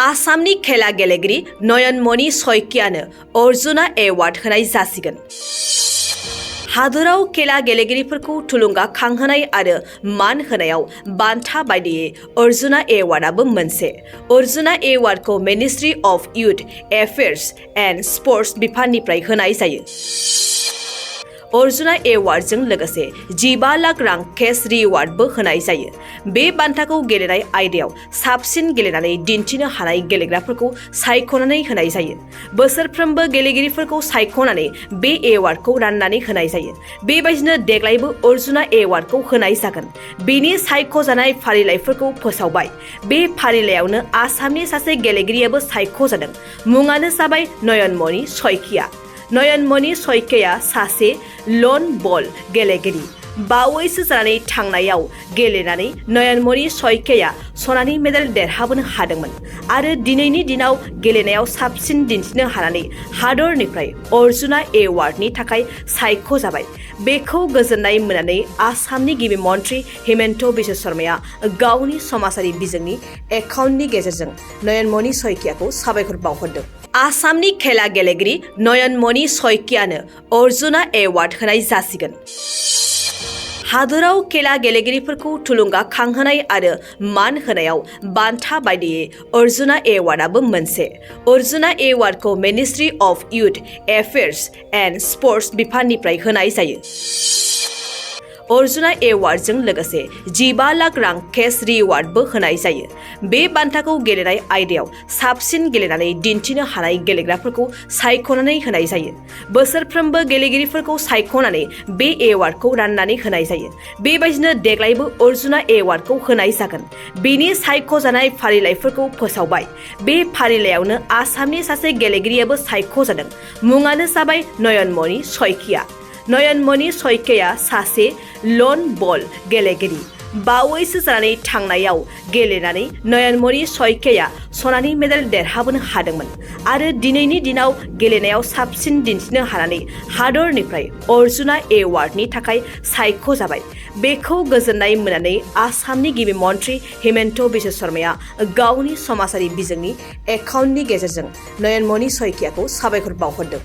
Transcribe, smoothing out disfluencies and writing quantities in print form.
आसामनि खेला गेलेगिरि नयनमन शइकियानो अर्जुना एवार्ड होनाय जासिगोन। हादोराव खेला गेलेगिरिफोरखौ थुलुंगाखांहोनाय आरो मान होनायाव बान्था बायदियै अर्जुना एवार्डआबो मोनसे। अर्जुना एवार्डखौ ministry of youth affairs and sports बिफाननिफ्राय होनाय जायो। अर्जुना एवार्डजों लोगोसे 15 लाख रां केश रिवार्डबो होनाय जायो। बे बान्थाखौ गेलेनाय आयदायाव साबसिन गेलेनानै दिन्थिनो हानाय गेलेग्राफोरखौ सायख'नानै होनाय जायो। बोसोरफ्रोमबो गेलेगिरिफोरखौ सायख'नानै बे एवार्डखौ राननानै होनाय जायो। बेबायदिनो देग्लायबो अर्जुना एवार्डखौ होनाय जागोन। बेनि सायख'जानाय फारिलाइफोरखौ फोसावबाय। बे फारिलाइयावनो आसामनि सासे गेलेगिरियाबो सायख'जादों। मुङानो जाबाय नयनमन शइकिया। नयनमन शइकियाया सासे लन बल गेलेगिरि। बावैसो जानानै थांनायाव गेलेनानै नयनमन शइकियाया सनानि मेडेल देरहाबोनो हादोंमोन आरो दिनैनि दिनाव गेलेनायाव साबसिन दिन्थिनो हानानै हादरनिफ्राय अर्जुना एवार्डनि थाखाय सायख'जाबाय। बेखौ गोजोननाय मोननानै आसामनि गिबि मन्थ्रि हिमन्त बिश्व शर्माया गावनि समाजारि बिजोंनि एकाउन्टनि गेजेरजों नयनमन शइकियाखौ साबायखर बावहरदों। आसामनि खेला गेलेगिरि नयनमन शइकियानो अर्जुना एवार्ड होनाय जासिगोन। हादोराव खेला गेलेगिरिफोरखौ थुलुंगाखांहोनाय आरो मान होनायाव बान्था बायदियै अर्जुना एवार्डआबो मोनसे। अर्जुना एवार्डखौ ministry of youth affairs and sports बिफाननिफ्राय होनाय जायो। अर्जुना एवार्डजों लोगोसे 15 लाख रां केश रिवार्डबो होनाय जायो। बे बान्थाखौ गेलेनाय आयदायाव साबसिन गेलेनानै दिन्थिनो हानाय गेलेग्राफोरखौ सायख'नानै होनाय जायो। बोसोरफ्रोमबो गेलेगिरिफोरखौ सायख'नानै बे एवार्डखौ राननानै होनाय जायो। बेबायदिनो देग्लायबो अर्जुना एवार्डखौ होनाय जागोन। बेनि सायख'जानाय फारिलाइफोरखौ फोसावबाय। बे फारिलाइयावनो आसामनि सासे गेलेगिरियाबो सायख'जादों। मुङानो जाबाय नयनमन शइकिया। नयनमन शइकियाया सासे लन बल गेलेगिरि। बावैसो जानानै थांनायाव गेलेनानै नयनमन शइकियाया सनानि मेडेल देरहाबोनो हादोंमोन आरो दिनैनि दिनाव गेलेनायाव साबसिन दिन्थिनो हानानै हादरनिफ्राय अर्जुना एवार्डनि थाखाय सायख'जाबाय। बेखौ गोजोननाय मोननानै आसामनि गिबि मन्थ्रि हिमन्त बिश्व शर्माया गावनि समाजारि बिजोंनि एकाउन्टनि गेजेरजों नयनमन शइकियाखौ साबायखर बावहरदों।